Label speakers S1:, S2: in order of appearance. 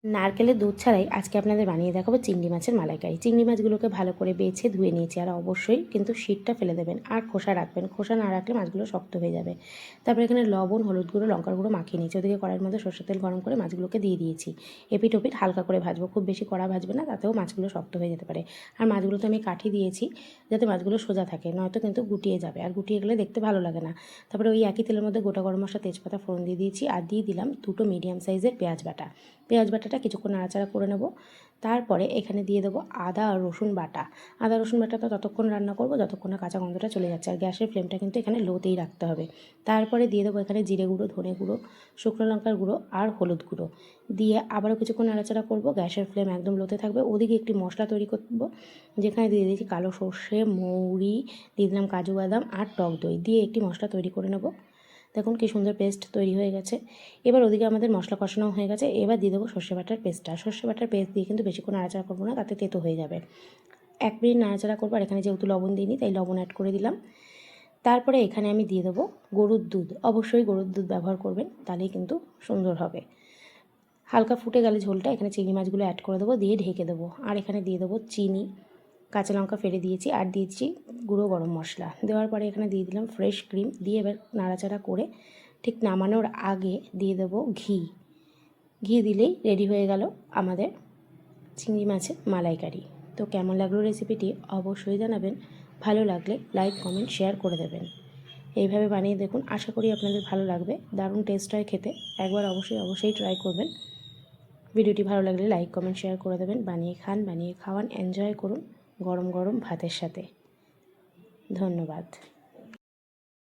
S1: নারকেলের দুধ ছাড়াই আজকে আপনাদের বানিয়ে দেখাবো চিংড়ি মাছের মালাইকারি। চিংড়ি মাছগুলোকে ভালো করে বেছে ধুয়ে নিয়েছি, আর অবশ্যই কিন্তু শিটটা ফেলে দেবেন আর খোসা রাখবেন। খোসা না রাখলে মাছগুলো শক্ত হয়ে যাবে। তারপরে এখানে লবণ, হলুদ গুঁড়ো, লঙ্কার গুঁড়ো মাখিয়ে নিয়েছি। ওদিকে কড়াইয়ের মধ্যে সরষের তেল গরম করে মাছগুলোকে দিয়ে দিয়েছি। এপিট ওপিট হালকা করে ভাজবো, খুব বেশি কড়া ভাজবে না, তাতেও মাছগুলো শক্ত হয়ে যেতে পারে। আর মাছগুলোতে আমি কাঠি দিয়েছি যাতে মাছগুলো সোজা থাকে, নয়তো কিন্তু গুটিয়ে যাবে, আর গুটিয়ে গেলে দেখতে ভালো লাগে না। তারপরে ওই একই তেলের মধ্যে গোটা গরম মশলা, তেজপাতা ফোড়ন দিয়ে দিয়েছি, আর দিয়ে দিলাম দুটো মিডিয়াম সাইজের পেঁয়াজ বাটা। পেঁয়াজ বাটাটা কিছুক্ষণ নাড়াচাড়া করে নেব। তারপরে এখানে দিয়ে দেবো আদা আর রসুন বাটা। আদা রসুন বাটাটা ততক্ষণ রান্না করব যতক্ষণ না কাঁচা গন্ধটা চলে যাচ্ছে, আর গ্যাসের ফ্লেমটা কিন্তু এখানে লোতেই রাখতে হবে। তারপরে দিয়ে দেবো এখানে জিরে গুঁড়ো, ধনে গুঁড়ো, শুকনো লঙ্কার গুঁড়ো আর হলুদ গুঁড়ো দিয়ে আবারও কিছুক্ষণ নাড়াচাড়া করব। গ্যাসের ফ্লেম একদম লোতে থাকবে। ওদিকে একটি মশলা তৈরি করব, যেখানে দিয়ে দিয়েছি কালো সর্ষে, মৌরি, দিয়ে দিলাম কাজু বাদাম আর টক দই দিয়ে একটি মশলা তৈরি করে নেব। দেখুন কি সুন্দর পেস্ট তৈরি হয়ে গেছে। এবার ওদিকে আমাদের মশলা কষানো হয়ে গেছে। এবার দিয়ে দেবো সর্ষে বাটার পেস্টটা। সর্ষে বাটার পেস্ট দিয়ে কিন্তু বেশিক্ষণ নাড়াচাড়া করবো না, তাতে তেতো হয়ে যাবে। 1 মিনিট নাড়াচাড়া করবো, আর এখানে যেহেতু লবণ দিইনি তাই লবণ অ্যাড করে দিলাম। তারপরে এখানে আমি দিয়ে দেবো গরুর দুধ। অবশ্যই গরুর দুধ ব্যবহার করবেন, তাহলেই কিন্তু সুন্দর হবে। হালকা ফুটে গেলে ঝোলটা এখানে চিংড়ি মাছগুলো অ্যাড করে দেবো, দিয়ে ঢেকে দেবো। আর এখানে দিয়ে দেবো চিনি, কাঁচা লঙ্কা ফেলে দিয়েছি, আর দিয়েছি গুঁড়ো গরম মশলা। দেওয়ার পরে এখানে দিয়ে দিলাম ফ্রেশ ক্রিম, দিয়ে এবার নাড়াচাড়া করে ঠিক নামানোর আগে দিয়ে দেবো ঘি। ঘি দিলেই রেডি হয়ে গেল আমাদের চিংড়ি মাছের মালাইকারি। তো কেমন লাগলো রেসিপিটি অবশ্যই জানাবেন। ভালো লাগলে লাইক, কমেন্ট, শেয়ার করে দেবেন। এইভাবে বানিয়ে দেখুন, আশা করি আপনাদের ভালো লাগবে। দারুণ টেস্ট হয় খেতে, একবার অবশ্যই ট্রাই করবেন। ভিডিওটি ভালো লাগলে লাইক, কমেন্ট, শেয়ার করে দেবেন। বানিয়ে খান, বানিয়ে খাওয়ান, এনজয় করুন গরম গরম ভাতের সাথে। ধন্যবাদ।